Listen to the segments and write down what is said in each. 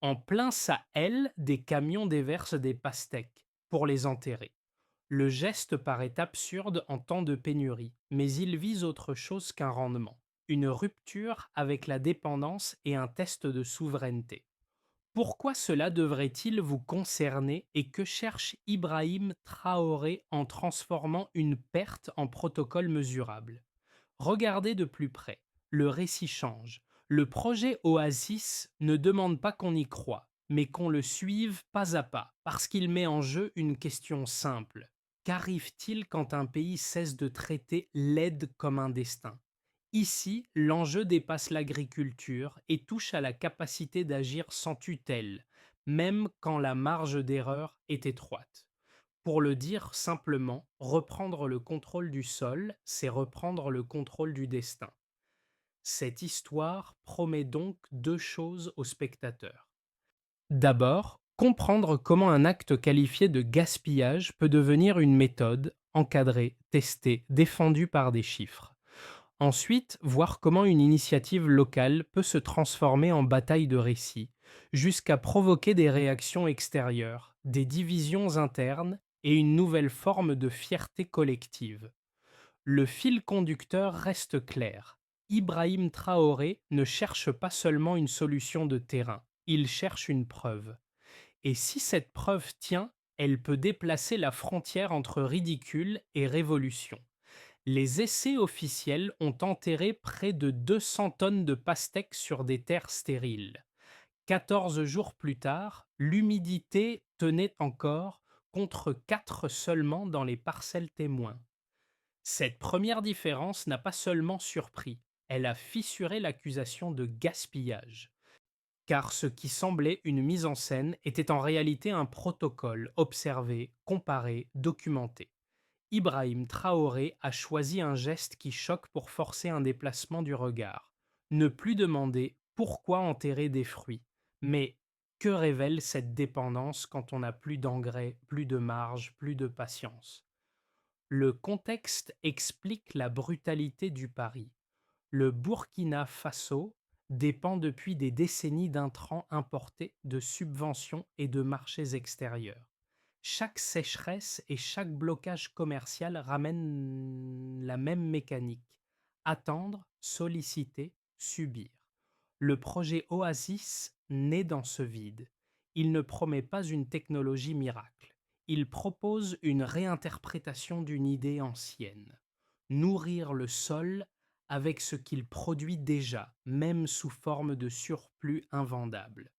En plein Sahel, des camions déversent des pastèques pour les enterrer. Le geste paraît absurde en temps de pénurie, mais il vise autre chose qu'un rendement, une rupture avec la dépendance et un test de souveraineté. Pourquoi cela devrait-il vous concerner et que cherche Ibrahim Traoré en transformant une perte en protocole mesurable? Regardez de plus près. Le récit change. Le projet Oasis ne demande pas qu'on y croie, mais qu'on le suive pas à pas, parce qu'il met en jeu une question simple. Qu'arrive-t-il quand un pays cesse de traiter l'aide comme un destin? Ici, l'enjeu dépasse l'agriculture et touche à la capacité d'agir sans tutelle, même quand la marge d'erreur est étroite. Pour le dire simplement, reprendre le contrôle du sol, c'est reprendre le contrôle du destin. Cette histoire promet donc deux choses aux spectateurs. D'abord, comprendre comment un acte qualifié de gaspillage peut devenir une méthode, encadrée, testée, défendue par des chiffres. Ensuite, voir comment une initiative locale peut se transformer en bataille de récits, jusqu'à provoquer des réactions extérieures, des divisions internes et une nouvelle forme de fierté collective. Le fil conducteur reste clair. Ibrahim Traoré ne cherche pas seulement une solution de terrain, il cherche une preuve. Et si cette preuve tient, elle peut déplacer la frontière entre ridicule et révolution. Les essais officiels ont enterré près de 200 tonnes de pastèques sur des terres stériles. 14 jours plus tard, l'humidité tenait encore contre 4 seulement dans les parcelles témoins. Cette première différence n'a pas seulement surpris, elle a fissuré l'accusation de gaspillage. Car ce qui semblait une mise en scène était en réalité un protocole observé, comparé, documenté. Ibrahim Traoré a choisi un geste qui choque pour forcer un déplacement du regard. Ne plus demander pourquoi enterrer des fruits, mais que révèle cette dépendance quand on n'a plus d'engrais, plus de marge, plus de patience? Le contexte explique la brutalité du pari. Le Burkina Faso dépend depuis des décennies d'intrants importés, de subventions et de marchés extérieurs. Chaque sécheresse et chaque blocage commercial ramènent la même mécanique. Attendre, solliciter, subir. Le projet Oasis naît dans ce vide. Il ne promet pas une technologie miracle. Il propose une réinterprétation d'une idée ancienne. Nourrir le sol avec ce qu'il produit déjà, même sous forme de surplus invendable.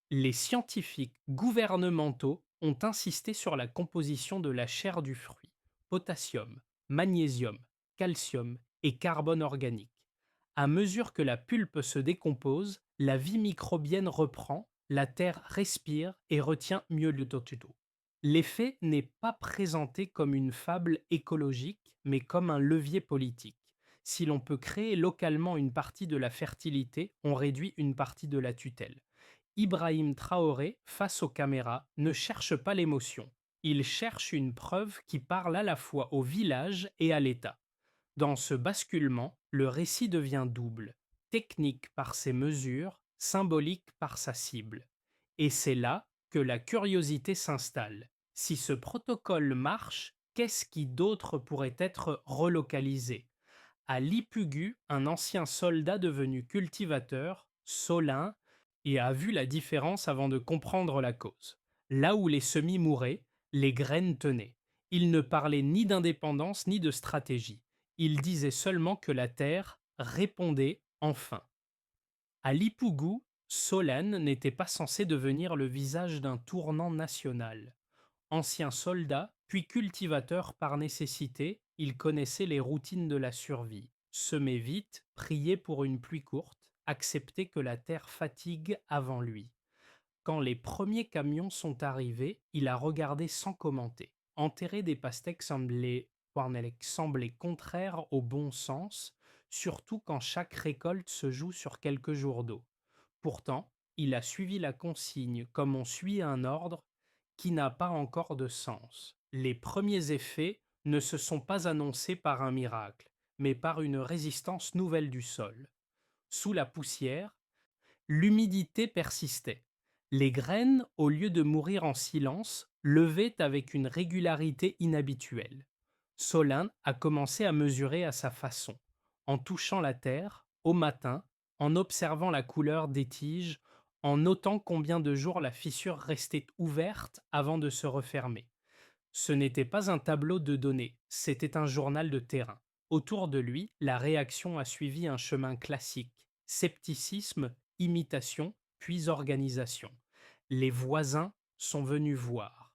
Les scientifiques gouvernementaux ont insisté sur la composition de la chair du fruit: potassium, magnésium, calcium et carbone organique. À mesure que la pulpe se décompose, la vie microbienne reprend, la terre respire et retient mieux le totuto. L'effet n'est pas présenté comme une fable écologique, mais comme un levier politique. Si l'on peut créer localement une partie de la fertilité, on réduit une partie de la tutelle. Ibrahim Traoré, face aux caméras, ne cherche pas l'émotion. Il cherche une preuve qui parle à la fois au village et à l'État. Dans ce basculement, le récit devient double, technique par ses mesures, symbolique par sa cible. Et c'est là que la curiosité s'installe. Si ce protocole marche, qu'est-ce qui d'autre pourrait être relocalisé? À Lipugu, un ancien soldat devenu cultivateur, Solin, et a vu la différence avant de comprendre la cause. Là où les semis mouraient, les graines tenaient. Il ne parlait ni d'indépendance ni de stratégie. Il disait seulement que la terre répondait enfin. À Lipougou, Solane n'était pas censé devenir le visage d'un tournant national. Ancien soldat, puis cultivateur par nécessité, il connaissait les routines de la survie. Semer vite, prier pour une pluie courte, accepter que la terre fatigue avant lui. Quand les premiers camions sont arrivés, il a regardé sans commenter. Enterrer des pastèques semblait contraire au bon sens, surtout quand chaque récolte se joue sur quelques jours d'eau. Pourtant, il a suivi la consigne comme on suit un ordre qui n'a pas encore de sens. Les premiers effets ne se sont pas annoncés par un miracle, mais par une résistance nouvelle du sol. Sous la poussière, l'humidité persistait. Les graines, au lieu de mourir en silence, levaient avec une régularité inhabituelle. Solin a commencé à mesurer à sa façon, en touchant la terre, au matin, en observant la couleur des tiges, en notant combien de jours la fissure restait ouverte avant de se refermer. Ce n'était pas un tableau de données, c'était un journal de terrain. Autour de lui, la réaction a suivi un chemin classique: scepticisme, imitation, puis organisation. Les voisins sont venus voir.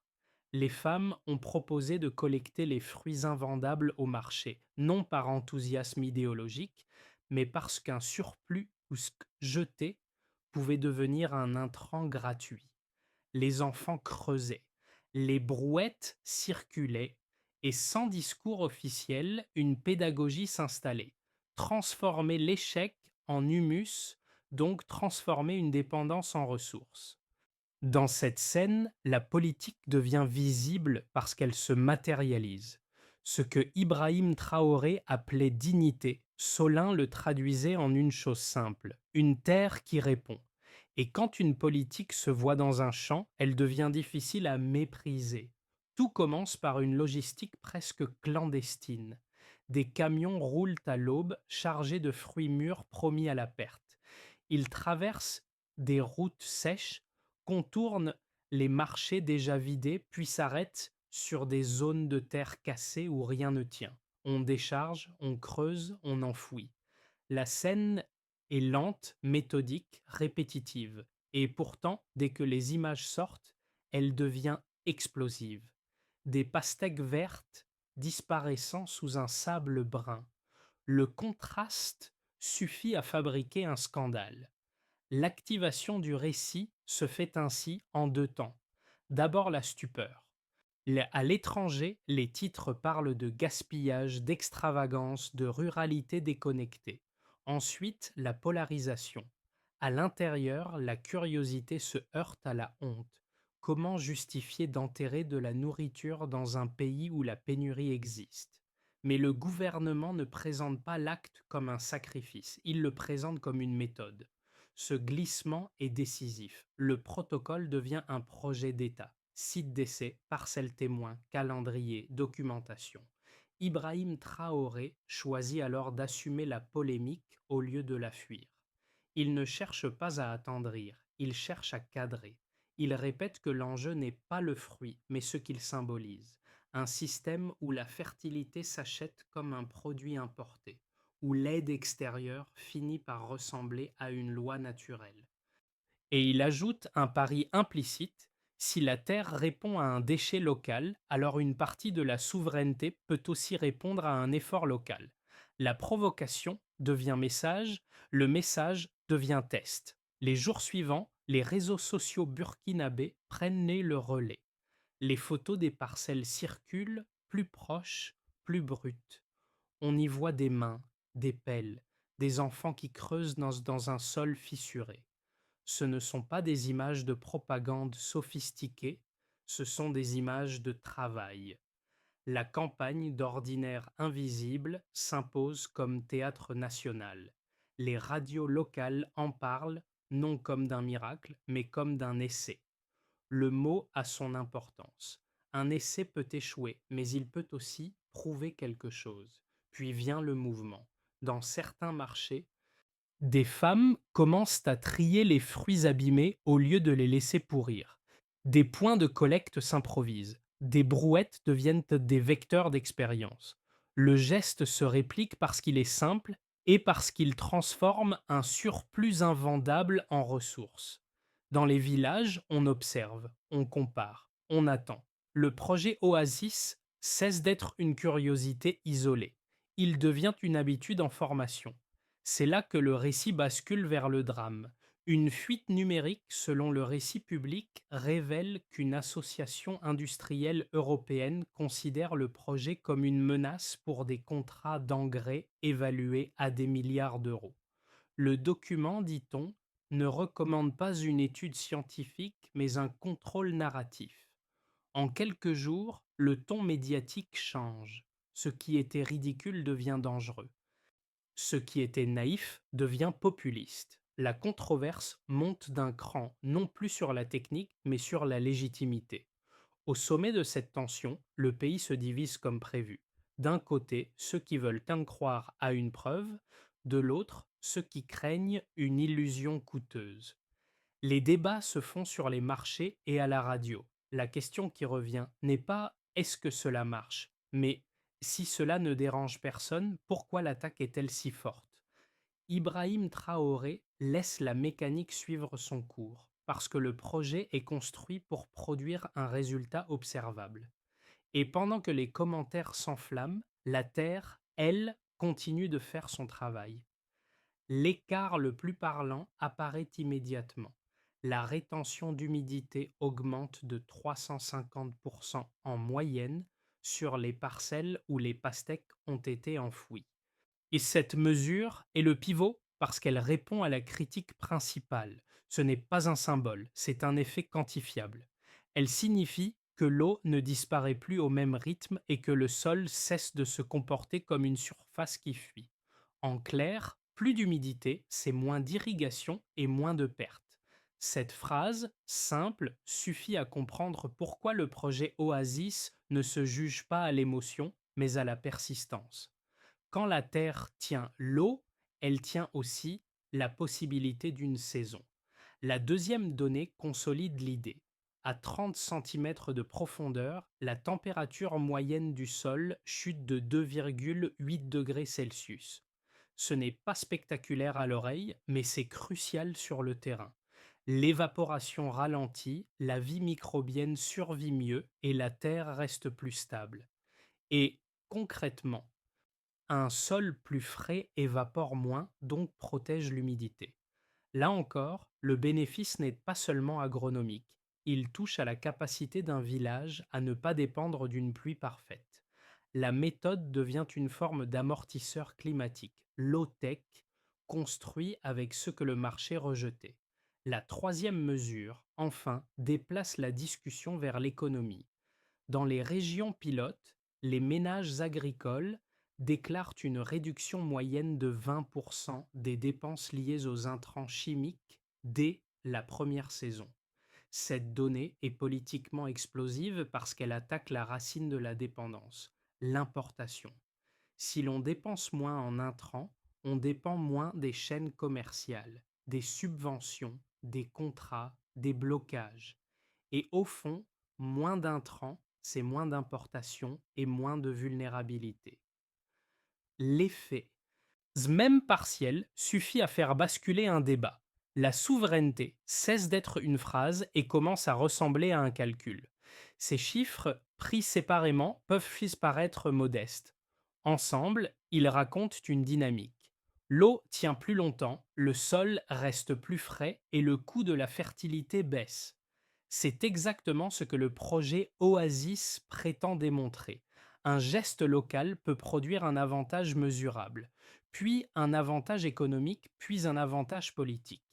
Les femmes ont proposé de collecter les fruits invendables au marché, non par enthousiasme idéologique, mais parce qu'un surplus ou jeté pouvait devenir un intrant gratuit. Les enfants creusaient, les brouettes circulaient, et sans discours officiel, une pédagogie s'installait. Transformer l'échec en humus, donc transformer une dépendance en ressource. Dans cette scène, la politique devient visible parce qu'elle se matérialise. Ce que Ibrahim Traoré appelait dignité, Solin le traduisait en une chose simple: une terre qui répond. Et quand une politique se voit dans un champ, elle devient difficile à mépriser. Tout commence par une logistique presque clandestine. Des camions roulent à l'aube chargés de fruits mûrs promis à la perte. Ils traversent des routes sèches, contournent les marchés déjà vidés, puis s'arrêtent sur des zones de terre cassées où rien ne tient. On décharge, on creuse, on enfouit. La scène est lente, méthodique, répétitive, et pourtant, dès que les images sortent, elle devient explosive. Des pastèques vertes disparaissant sous un sable brun. Le contraste suffit à fabriquer un scandale. L'activation du récit se fait ainsi en deux temps. D'abord la stupeur. À l'étranger, les titres parlent de gaspillage, d'extravagance, de ruralité déconnectée. Ensuite, la polarisation. À l'intérieur, la curiosité se heurte à la honte. Comment justifier d'enterrer de la nourriture dans un pays où la pénurie existe? Mais le gouvernement ne présente pas l'acte comme un sacrifice, il le présente comme une méthode. Ce glissement est décisif. Le protocole devient un projet d'État. Site d'essai, parcelle témoin, calendrier, documentation. Ibrahim Traoré choisit alors d'assumer la polémique au lieu de la fuir. Il ne cherche pas à attendrir, il cherche à cadrer. Il répète que l'enjeu n'est pas le fruit, mais ce qu'il symbolise. Un système où la fertilité s'achète comme un produit importé, où l'aide extérieure finit par ressembler à une loi naturelle. Et il ajoute un pari implicite: si la terre répond à un déchet local, alors une partie de la souveraineté peut aussi répondre à un effort local. La provocation devient message, le message devient test. Les jours suivants, les réseaux sociaux burkinabés prennent le relais. Les photos des parcelles circulent, plus proches, plus brutes. On y voit des mains, des pelles, des enfants qui creusent dans un sol fissuré. Ce ne sont pas des images de propagande sophistiquées, ce sont des images de travail. La campagne, d'ordinaire invisible, s'impose comme théâtre national. Les radios locales en parlent, non comme d'un miracle, mais comme d'un essai. Le mot a son importance. Un essai peut échouer, mais il peut aussi prouver quelque chose. Puis vient le mouvement. Dans certains marchés, des femmes commencent à trier les fruits abîmés au lieu de les laisser pourrir. Des points de collecte s'improvisent. Des brouettes deviennent des vecteurs d'expérience. Le geste se réplique parce qu'il est simple et parce qu'il transforme un surplus invendable en ressource. Dans les villages, on observe, on compare, on attend. Le projet Oasis cesse d'être une curiosité isolée. Il devient une habitude en formation. C'est là que le récit bascule vers le drame. Une fuite numérique, selon le récit public, révèle qu'une association industrielle européenne considère le projet comme une menace pour des contrats d'engrais évalués à des milliards d'euros. Le document, dit-on, ne recommande pas une étude scientifique, mais un contrôle narratif. En quelques jours, le ton médiatique change. Ce qui était ridicule devient dangereux. Ce qui était naïf devient populiste. la controverse monte d'un cran, non plus sur la technique, mais sur la légitimité. Au sommet de cette tension, le pays se divise comme prévu. D'un côté, ceux qui veulent en croire à une preuve, de l'autre, ceux qui craignent une illusion coûteuse. Les débats se font sur les marchés et à la radio. La question qui revient n'est pas est-ce que cela marche, mais si cela ne dérange personne, pourquoi l'attaque est-elle si forte? Ibrahim Traoré laisse la mécanique suivre son cours, parce que le projet est construit pour produire un résultat observable. Et pendant que les commentaires s'enflamment, la Terre, elle, continue de faire son travail. L'écart le plus parlant apparaît immédiatement. La rétention d'humidité augmente de 350% en moyenne sur les parcelles où les pastèques ont été enfouies. Et cette mesure est le pivot parce qu'elle répond à la critique principale. Ce n'est pas un symbole, c'est un effet quantifiable. Elle signifie que l'eau ne disparaît plus au même rythme et que le sol cesse de se comporter comme une surface qui fuit. En clair, plus d'humidité, c'est moins d'irrigation et moins de pertes. Cette phrase, simple, suffit à comprendre pourquoi le projet Oasis ne se juge pas à l'émotion, mais à la persistance. Quand la Terre tient l'eau, elle tient aussi la possibilité d'une saison. La deuxième donnée consolide l'idée. À 30 centimètres de profondeur, la température moyenne du sol chute de 2,8 degrés Celsius. Ce n'est pas spectaculaire à l'oreille, mais c'est crucial sur le terrain. L'évaporation ralentit, la vie microbienne survit mieux et la Terre reste plus stable. Et concrètement, un sol plus frais évapore moins, donc protège l'humidité. Là encore, le bénéfice n'est pas seulement agronomique, il touche à la capacité d'un village à ne pas dépendre d'une pluie parfaite. La méthode devient une forme d'amortisseur climatique, low-tech, construit avec ce que le marché rejetait. La troisième mesure, enfin, déplace la discussion vers l'économie. Dans les régions pilotes, les ménages agricoles déclarent une réduction moyenne de 20% des dépenses liées aux intrants chimiques dès la première saison. Cette donnée est politiquement explosive parce qu'elle attaque la racine de la dépendance, l'importation. Si l'on dépense moins en intrants, on dépend moins des chaînes commerciales, des subventions, des contrats, des blocages. Et au fond, moins d'intrants, c'est moins d'importation et moins de vulnérabilité. L'effet, même partiel, suffit à faire basculer un débat. La souveraineté cesse d'être une phrase et commence à ressembler à un calcul. Ces chiffres, pris séparément, peuvent paraître modestes. Ensemble, ils racontent une dynamique. L'eau tient plus longtemps, le sol reste plus frais et le coût de la fertilité baisse. C'est exactement ce que le projet Oasis prétend démontrer. Un geste local peut produire un avantage mesurable, puis un avantage économique, puis un avantage politique.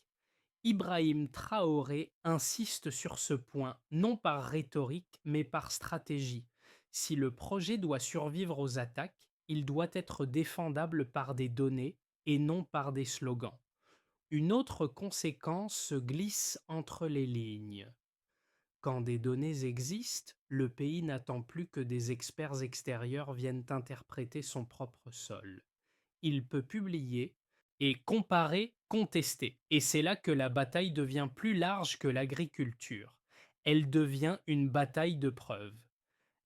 Ibrahim Traoré insiste sur ce point, non par rhétorique, mais par stratégie. Si le projet doit survivre aux attaques, il doit être défendable par des données et non par des slogans. Une autre conséquence se glisse entre les lignes. Quand des données existent, le pays n'attend plus que des experts extérieurs viennent interpréter son propre sol. Il peut publier et comparer, contester. Et c'est là que la bataille devient plus large que l'agriculture. Elle devient une bataille de preuves.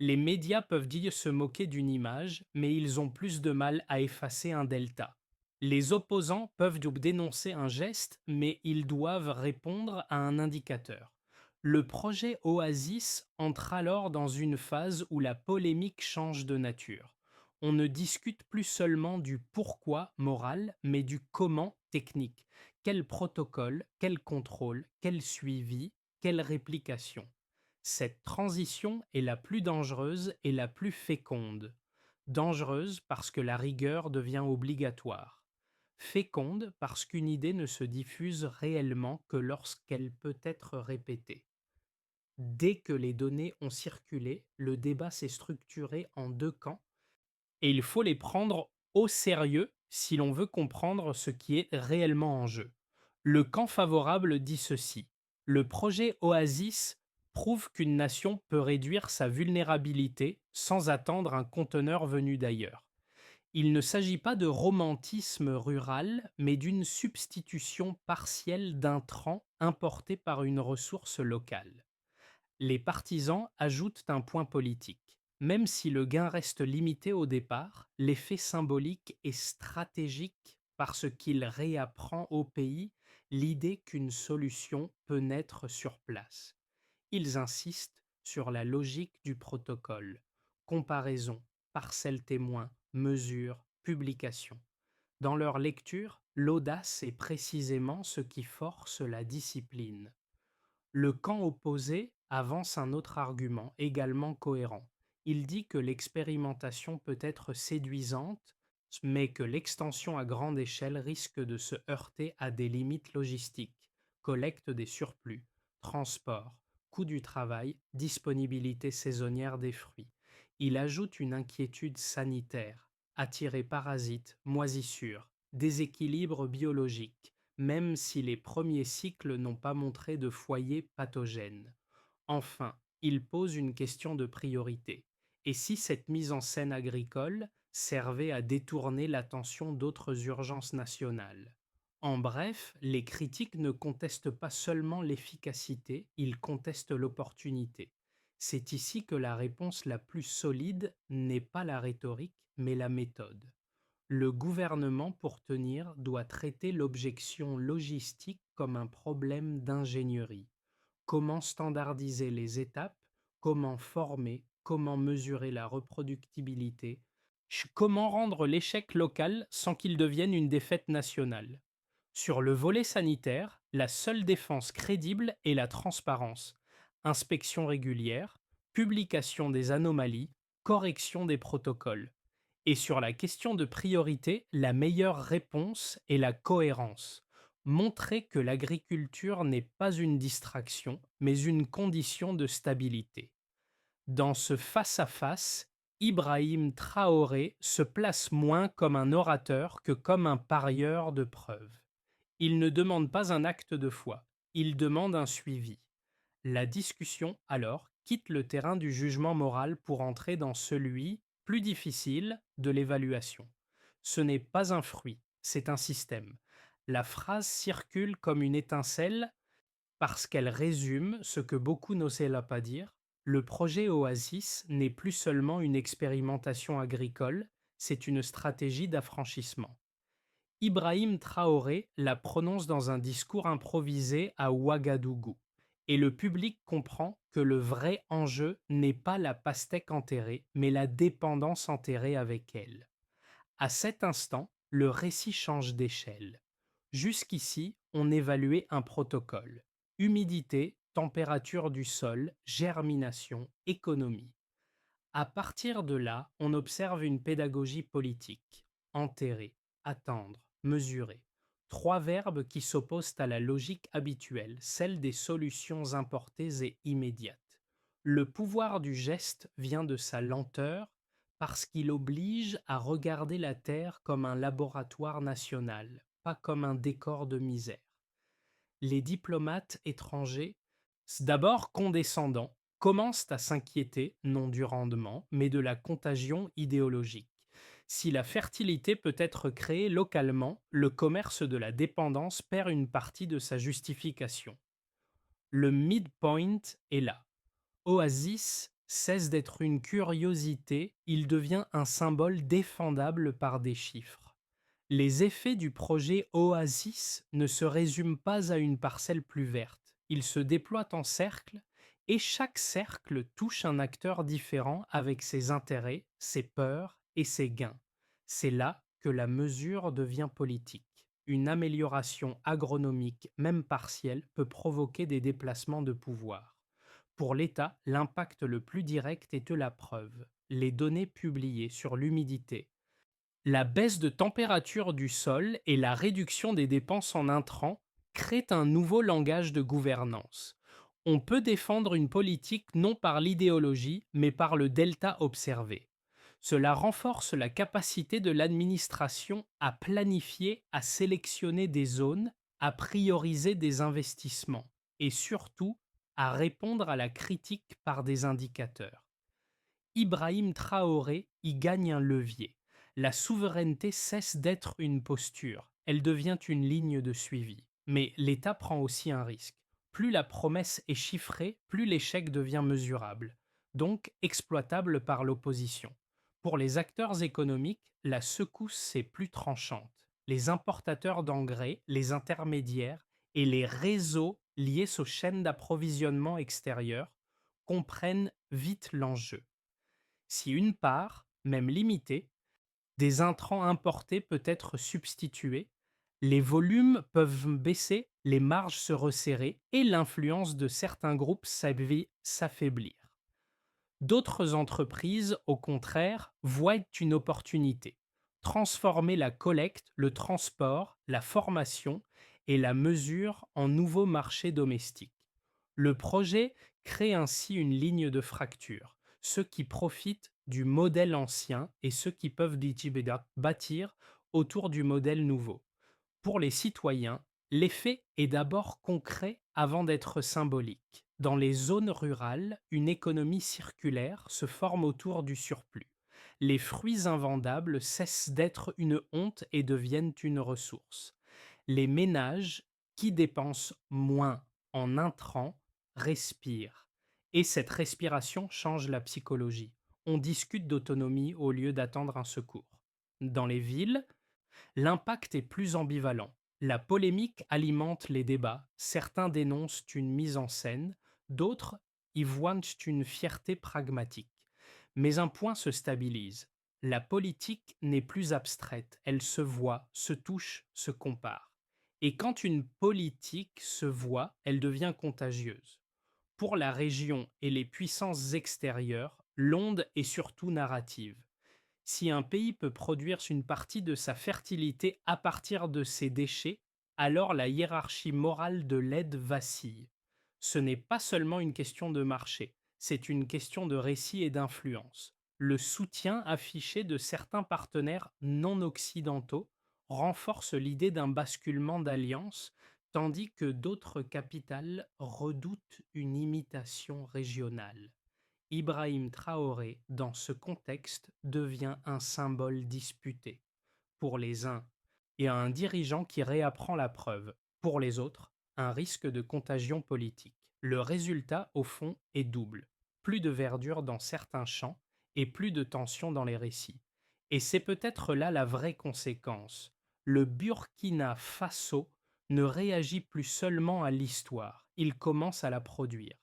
Les médias peuvent dire se moquer d'une image, mais ils ont plus de mal à effacer un delta. Les opposants peuvent dénoncer un geste, mais ils doivent répondre à un indicateur. Le projet Oasis entre alors dans une phase où la polémique change de nature. On ne discute plus seulement du pourquoi moral, mais du comment technique. Quel protocole, quel contrôle, quel suivi, quelle réplication. Cette transition est la plus dangereuse et la plus féconde. Dangereuse parce que la rigueur devient obligatoire. Féconde parce qu'une idée ne se diffuse réellement que lorsqu'elle peut être répétée. Dès que les données ont circulé, le débat s'est structuré en deux camps et il faut les prendre au sérieux si l'on veut comprendre ce qui est réellement en jeu. Le camp favorable dit ceci: le projet Oasis prouve qu'une nation peut réduire sa vulnérabilité sans attendre un conteneur venu d'ailleurs. Il ne s'agit pas de romantisme rural, mais d'une substitution partielle d'intrants importés par une ressource locale. Les partisans ajoutent un point politique. Même si le gain reste limité au départ, l'effet symbolique est stratégique parce qu'il réapprend au pays l'idée qu'une solution peut naître sur place. Ils insistent sur la logique du protocole: comparaison, parcelle témoin, mesure, publication. Dans leur lecture, l'audace est précisément ce qui force la discipline. Le camp opposé avance un autre argument, également cohérent. Il dit que l'expérimentation peut être séduisante, mais que l'extension à grande échelle risque de se heurter à des limites logistiques: collecte des surplus, transport, coût du travail, disponibilité saisonnière des fruits. Il ajoute une inquiétude sanitaire: attirer parasites, moisissures, déséquilibre biologique, même si les premiers cycles n'ont pas montré de foyer pathogène. Enfin, il pose une question de priorité. Et si cette mise en scène agricole servait à détourner l'attention d'autres urgences nationales? En bref, les critiques ne contestent pas seulement l'efficacité, ils contestent l'opportunité. C'est ici que la réponse la plus solide n'est pas la rhétorique, mais la méthode. Le gouvernement, pour tenir, doit traiter l'objection logistique comme un problème d'ingénierie. Comment standardiser les étapes? Comment former? Comment mesurer la reproductibilité? Comment rendre l'échec local sans qu'il devienne une défaite nationale? Sur le volet sanitaire, la seule défense crédible est la transparence: inspection régulière, publication des anomalies, correction des protocoles. Et sur la question de priorité, la meilleure réponse est la cohérence. Montrer que l'agriculture n'est pas une distraction, mais une condition de stabilité. Dans ce face-à-face, Ibrahim Traoré se place moins comme un orateur que comme un parieur de preuves. Il ne demande pas un acte de foi, il demande un suivi. La discussion, alors, quitte le terrain du jugement moral pour entrer dans celui, plus difficile, de l'évaluation. Ce n'est pas un fruit, c'est un système. La phrase circule comme une étincelle parce qu'elle résume ce que beaucoup n'osaient pas dire: le projet Oasis n'est plus seulement une expérimentation agricole, c'est une stratégie d'affranchissement. Ibrahim Traoré la prononce dans un discours improvisé à Ouagadougou, et le public comprend que le vrai enjeu n'est pas la pastèque enterrée, mais la dépendance enterrée avec elle. À cet instant, le récit change d'échelle. Jusqu'ici, on évaluait un protocole: humidité, température du sol, germination, économie. À partir de là, on observe une pédagogie politique: enterrer, attendre, mesurer. Trois verbes qui s'opposent à la logique habituelle, celle des solutions importées et immédiates. Le pouvoir du geste vient de sa lenteur parce qu'il oblige à regarder la Terre comme un laboratoire national, pas comme un décor de misère. Les diplomates étrangers, d'abord condescendants, commencent à s'inquiéter non du rendement, mais de la contagion idéologique. Si la fertilité peut être créée localement, le commerce de la dépendance perd une partie de sa justification. Le midpoint est là. Oasis cesse d'être une curiosité, il devient un symbole défendable par des chiffres. Les effets du projet Oasis ne se résument pas à une parcelle plus verte. Ils se déploient en cercle et chaque cercle touche un acteur différent avec ses intérêts, ses peurs et ses gains. C'est là que la mesure devient politique. Une amélioration agronomique, même partielle, peut provoquer des déplacements de pouvoir. Pour l'État, l'impact le plus direct est la preuve: les données publiées sur l'humidité, la baisse de température du sol et la réduction des dépenses en intrants créent un nouveau langage de gouvernance. On peut défendre une politique non par l'idéologie, mais par le delta observé. Cela renforce la capacité de l'administration à planifier, à sélectionner des zones, à prioriser des investissements et surtout à répondre à la critique par des indicateurs. Ibrahim Traoré y gagne un levier. La souveraineté cesse d'être une posture, elle devient une ligne de suivi. Mais l'État prend aussi un risque. Plus la promesse est chiffrée, plus l'échec devient mesurable, donc exploitable par l'opposition. Pour les acteurs économiques, la secousse est plus tranchante. Les importateurs d'engrais, les intermédiaires et les réseaux liés aux chaînes d'approvisionnement extérieures comprennent vite l'enjeu. Si une part, même limitée, des intrants importés peut être substituée, les volumes peuvent baisser, les marges se resserrer et l'influence de certains groupes s'affaiblir. D'autres entreprises, au contraire, voient une opportunité. Transformer la collecte, le transport, la formation et la mesure en nouveaux marchés domestiques. Le projet crée ainsi une ligne de fracture, ceux qui profitent du modèle ancien et ceux qui peuvent bâtir autour du modèle nouveau. Pour les citoyens, l'effet est d'abord concret avant d'être symbolique. Dans les zones rurales, une économie circulaire se forme autour du surplus. Les fruits invendables cessent d'être une honte et deviennent une ressource. Les ménages qui dépensent moins en intrants respirent. Et cette respiration change la psychologie. On discute d'autonomie au lieu d'attendre un secours. Dans les villes, l'impact est plus ambivalent. La polémique alimente les débats. Certains dénoncent une mise en scène, d'autres y voient une fierté pragmatique. Mais un point se stabilise. La politique n'est plus abstraite, elle se voit, se touche, se compare. Et quand une politique se voit, elle devient contagieuse. Pour la région et les puissances extérieures, l'onde est surtout narrative. Si un pays peut produire une partie de sa fertilité à partir de ses déchets, alors la hiérarchie morale de l'aide vacille. Ce n'est pas seulement une question de marché, c'est une question de récit et d'influence. Le soutien affiché de certains partenaires non occidentaux renforce l'idée d'un basculement d'alliance, tandis que d'autres capitales redoutent une imitation régionale. Ibrahim Traoré, dans ce contexte, devient un symbole disputé pour les uns et un dirigeant qui réapprend la preuve pour les autres, un risque de contagion politique. Le résultat, au fond, est double. Plus de verdure dans certains champs et plus de tension dans les récits. Et c'est peut-être là la vraie conséquence. Le Burkina Faso ne réagit plus seulement à l'histoire, il commence à la produire.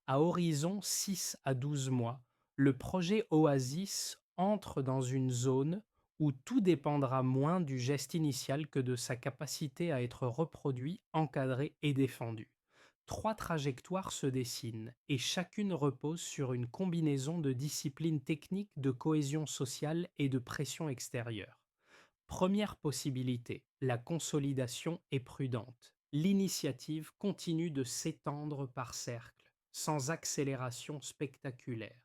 À horizon 6 à 12 mois, le projet Oasis entre dans une zone où tout dépendra moins du geste initial que de sa capacité à être reproduit, encadré et défendu. Trois trajectoires se dessinent et chacune repose sur une combinaison de disciplines techniques, de cohésion sociale et de pression extérieure. Première possibilité, la consolidation est prudente. L'initiative continue de s'étendre par cercles, sans accélération spectaculaire.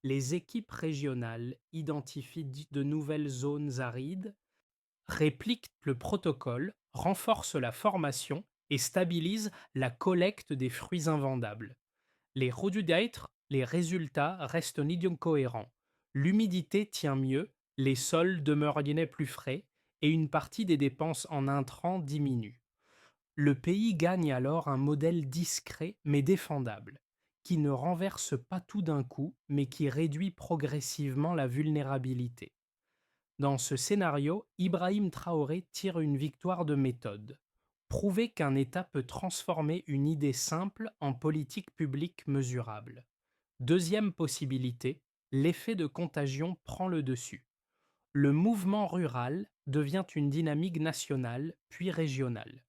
Les équipes régionales identifient de nouvelles zones arides, répliquent le protocole, renforcent la formation et stabilisent la collecte des fruits invendables. Les Rodudaitres, les résultats restent un idiome cohérent. L'humidité tient mieux, les sols demeurent plus frais et une partie des dépenses en intrants diminue. Le pays gagne alors un modèle discret mais défendable, qui ne renverse pas tout d'un coup mais qui réduit progressivement la vulnérabilité. Dans ce scénario, Ibrahim Traoré tire une victoire de méthode. Prouver qu'un État peut transformer une idée simple en politique publique mesurable. Deuxième possibilité, l'effet de contagion prend le dessus. Le mouvement rural devient une dynamique nationale puis régionale.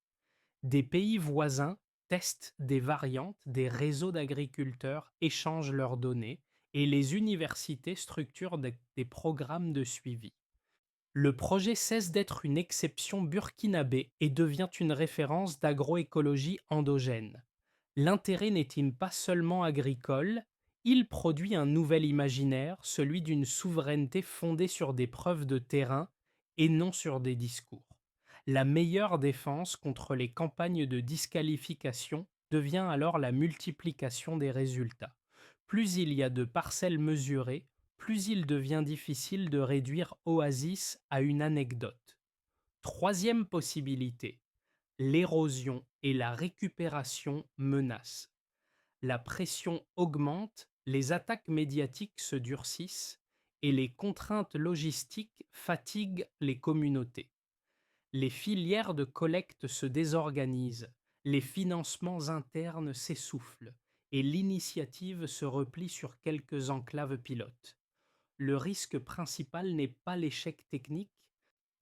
Des pays voisins testent des variantes, des réseaux d'agriculteurs échangent leurs données et les universités structurent des programmes de suivi. Le projet cesse d'être une exception burkinabé et devient une référence d'agroécologie endogène. L'intérêt n'est-il pas seulement agricole, il produit un nouvel imaginaire, celui d'une souveraineté fondée sur des preuves de terrain et non sur des discours. La meilleure défense contre les campagnes de disqualification devient alors la multiplication des résultats. Plus il y a de parcelles mesurées, plus il devient difficile de réduire Oasis à une anecdote. Troisième possibilité, l'érosion et la récupération menacent. La pression augmente, les attaques médiatiques se durcissent et les contraintes logistiques fatiguent les communautés. Les filières de collecte se désorganisent, les financements internes s'essoufflent et l'initiative se replie sur quelques enclaves pilotes. Le risque principal n'est pas l'échec technique,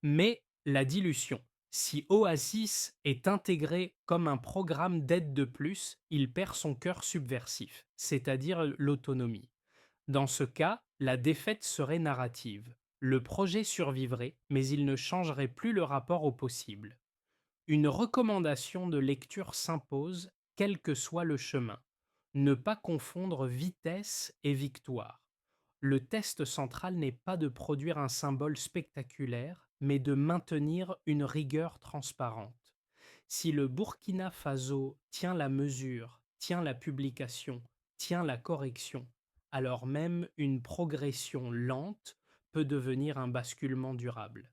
mais la dilution. Si Oasis est intégré comme un programme d'aide de plus, il perd son cœur subversif, c'est-à-dire l'autonomie. Dans ce cas, la défaite serait narrative. Le projet survivrait, mais il ne changerait plus le rapport au possible. Une recommandation de lecture s'impose, quel que soit le chemin. Ne pas confondre vitesse et victoire. Le test central n'est pas de produire un symbole spectaculaire, mais de maintenir une rigueur transparente. Si le Burkina Faso tient la mesure, tient la publication, tient la correction, alors même une progression lente peut devenir un basculement durable.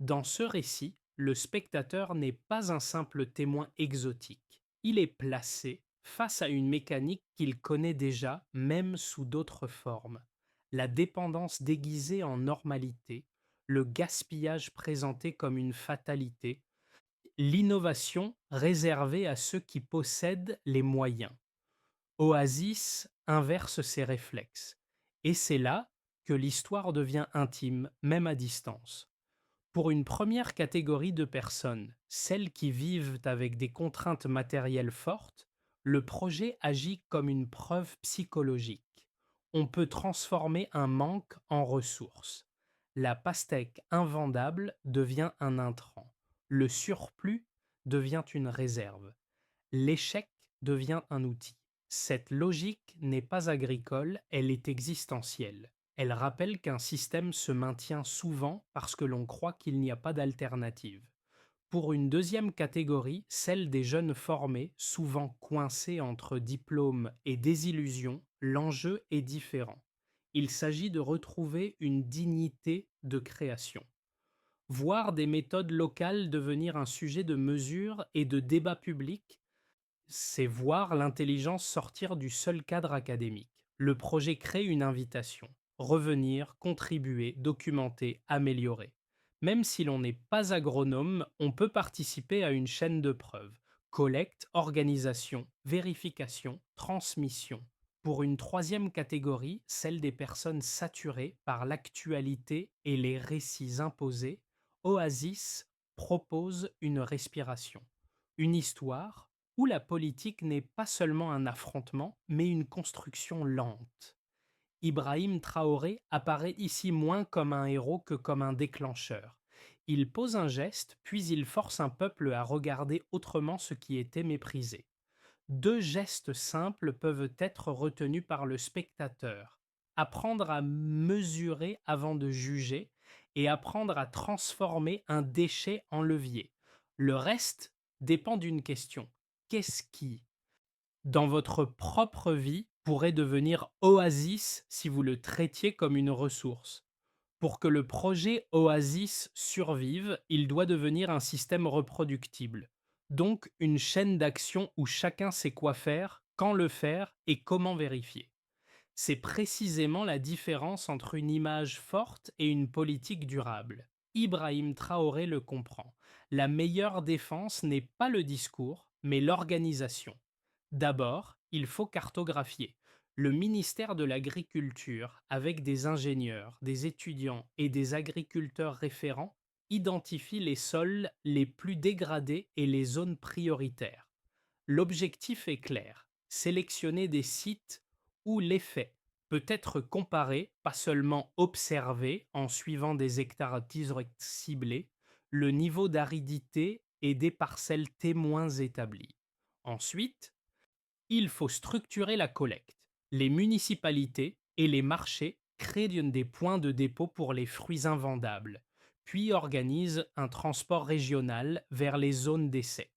Dans ce récit, le spectateur n'est pas un simple témoin exotique. Il est placé face à une mécanique qu'il connaît déjà, même sous d'autres formes. La dépendance déguisée en normalité, le gaspillage présenté comme une fatalité, l'innovation réservée à ceux qui possèdent les moyens. Oasis inverse ses réflexes. Et c'est là que l'histoire devient intime, même à distance. Pour une première catégorie de personnes, celles qui vivent avec des contraintes matérielles fortes, le projet agit comme une preuve psychologique. On peut transformer un manque en ressource. La pastèque invendable devient un intrant. Le surplus devient une réserve. L'échec devient un outil. Cette logique n'est pas agricole, elle est existentielle. Elle rappelle qu'un système se maintient souvent parce que l'on croit qu'il n'y a pas d'alternative. Pour une deuxième catégorie, celle des jeunes formés, souvent coincés entre diplômes et désillusions, l'enjeu est différent. Il s'agit de retrouver une dignité de création. Voir des méthodes locales devenir un sujet de mesure et de débat public, c'est voir l'intelligence sortir du seul cadre académique. Le projet crée une invitation. Revenir, contribuer, documenter, améliorer. Même si l'on n'est pas agronome, on peut participer à une chaîne de preuves. Collecte, organisation, vérification, transmission. Pour une troisième catégorie, celle des personnes saturées par l'actualité et les récits imposés, Oasis propose une respiration. Une histoire où la politique n'est pas seulement un affrontement, mais une construction lente. Ibrahim Traoré apparaît ici moins comme un héros que comme un déclencheur. Il pose un geste, puis il force un peuple à regarder autrement ce qui était méprisé. Deux gestes simples peuvent être retenus par le spectateur. Apprendre à mesurer avant de juger et apprendre à transformer un déchet en levier. Le reste dépend d'une question. Qu'est-ce qui, dans votre propre vie, pourrait devenir Oasis si vous le traitiez comme une ressource? Pour que le projet Oasis survive, il doit devenir un système reproductible. Donc une chaîne d'action où chacun sait quoi faire, quand le faire et comment vérifier. C'est précisément la différence entre une image forte et une politique durable. Ibrahim Traoré le comprend. La meilleure défense n'est pas le discours, mais l'organisation. D'abord, il faut cartographier. Le ministère de l'Agriculture, avec des ingénieurs, des étudiants et des agriculteurs référents, identifie les sols les plus dégradés et les zones prioritaires. L'objectif est clair, sélectionner des sites où l'effet peut être comparé, pas seulement observé en suivant des hectares ciblés, le niveau d'aridité et des parcelles témoins établies. Ensuite, il faut structurer la collecte. Les municipalités et les marchés créent des points de dépôt pour les fruits invendables, puis organise un transport régional vers les zones d'essai.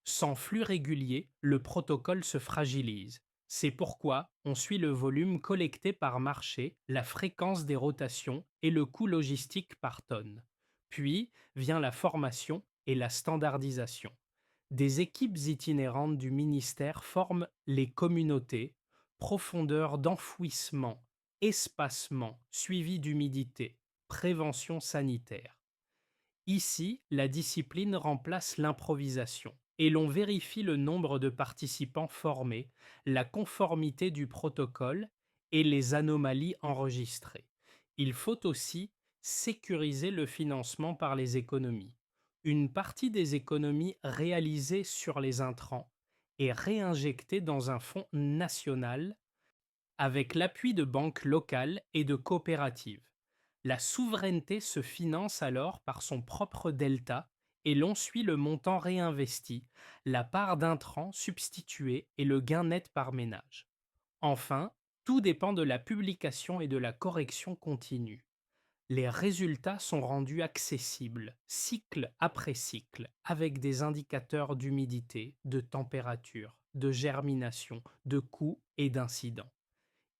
Sans flux régulier, le protocole se fragilise. C'est pourquoi on suit le volume collecté par marché, la fréquence des rotations et le coût logistique par tonne. Puis vient la formation et la standardisation. Des équipes itinérantes du ministère forment les communautés, profondeur d'enfouissement, espacement, suivi d'humidité, prévention sanitaire. Ici, la discipline remplace l'improvisation et l'on vérifie le nombre de participants formés, la conformité du protocole et les anomalies enregistrées. Il faut aussi sécuriser le financement par les économies. Une partie des économies réalisées sur les intrants est réinjectée dans un fonds national avec l'appui de banques locales et de coopératives. La souveraineté se finance alors par son propre delta et l'on suit le montant réinvesti, la part d'intrants substituée et le gain net par ménage. Enfin, tout dépend de la publication et de la correction continue. Les résultats sont rendus accessibles, cycle après cycle, avec des indicateurs d'humidité, de température, de germination, de coût et d'incidents.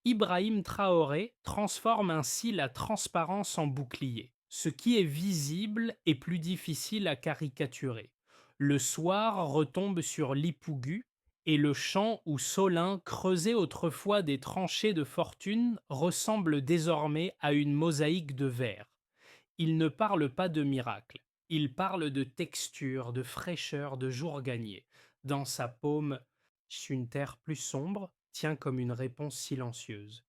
Ibrahim Traoré transforme ainsi la transparence en bouclier. Ce qui est visible est plus difficile à caricaturer. Le soir retombe sur Lipougu et le champ où Solin creusait autrefois des tranchées de fortune ressemble désormais à une mosaïque de verre. Il ne parle pas de miracle, il parle de texture, de fraîcheur, de jour gagné. Dans sa paume, une terre plus sombre tient comme une réponse silencieuse.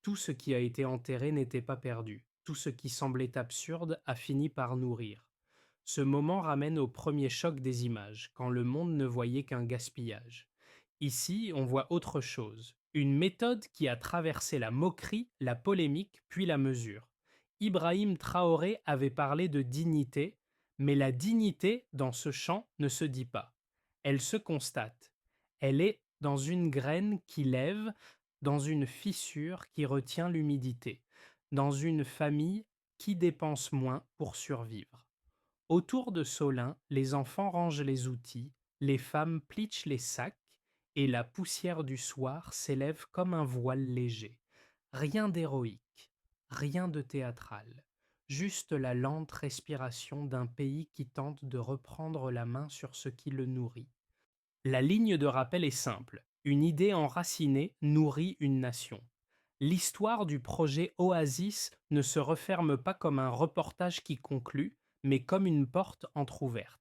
Tout ce qui a été enterré n'était pas perdu. Tout ce qui semblait absurde a fini par nourrir. Ce moment ramène au premier choc des images, quand le monde ne voyait qu'un gaspillage. Ici, on voit autre chose. Une méthode qui a traversé la moquerie, la polémique, puis la mesure. Ibrahim Traoré avait parlé de dignité, mais la dignité, dans ce champ, ne se dit pas. Elle se constate. Elle est dans une graine qui lève, dans une fissure qui retient l'humidité, dans une famille qui dépense moins pour survivre. Autour de Solin, les enfants rangent les outils, les femmes plitchent les sacs, et la poussière du soir s'élève comme un voile léger. Rien d'héroïque, rien de théâtral, juste la lente respiration d'un pays qui tente de reprendre la main sur ce qui le nourrit. La ligne de rappel est simple. Une idée enracinée nourrit une nation. L'histoire du projet Oasis ne se referme pas comme un reportage qui conclut, mais comme une porte entr'ouverte.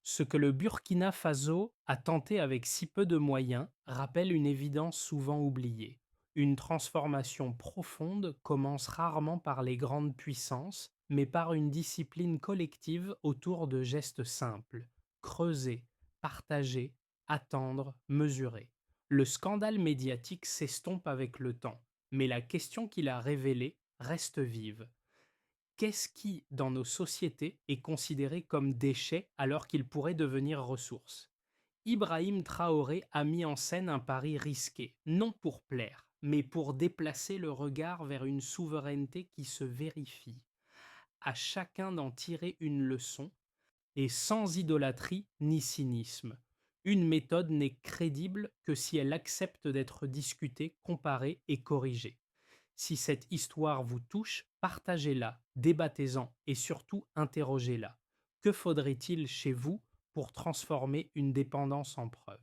Ce que le Burkina Faso a tenté avec si peu de moyens rappelle une évidence souvent oubliée. Une transformation profonde commence rarement par les grandes puissances, mais par une discipline collective autour de gestes simples. Creuser, partager, attendre, mesurer. Le scandale médiatique s'estompe avec le temps, mais la question qu'il a révélée reste vive. Qu'est-ce qui, dans nos sociétés, est considéré comme déchet alors qu'il pourrait devenir ressource? Ibrahim Traoré a mis en scène un pari risqué, non pour plaire, mais pour déplacer le regard vers une souveraineté qui se vérifie. À chacun d'en tirer une leçon, et sans idolâtrie ni cynisme. Une méthode n'est crédible que si elle accepte d'être discutée, comparée et corrigée. Si cette histoire vous touche, partagez-la, débattez-en et surtout interrogez-la. Que faudrait-il chez vous pour transformer une dépendance en preuve?